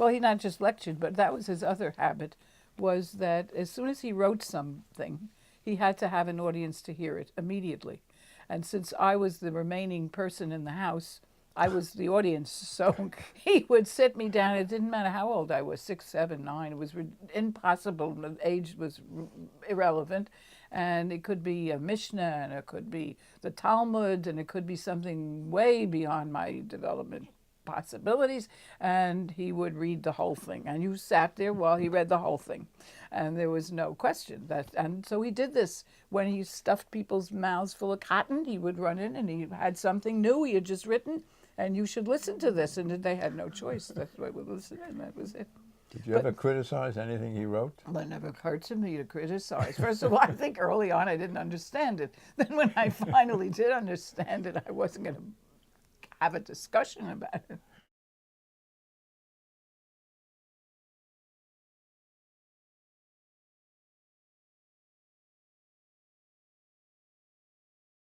Well, he not just lectured, but that was his other habit, was that as soon as he wrote something, he had to have an audience to hear it immediately. And since I was the remaining person in the house, I was the audience. So he would sit me down. It didn't matter how old I was, 6, 7, 9. It was impossible. The age was irrelevant. And it could be a Mishnah, and it could be the Talmud, and it could be something way beyond my development possibilities, and he would read the whole thing, and you sat there while he read the whole thing, and there was no question that. And so he did this when he stuffed people's mouths full of cotton. He would run in and he had something new he had just written, and you should listen to this, and they had no choice. That's why we listened, and that was it. Did you ever criticize anything he wrote? Well, it never occurred to me to criticize. First of all, I think early on I didn't understand it. Then when I finally did understand it, I wasn't going to have a discussion about it.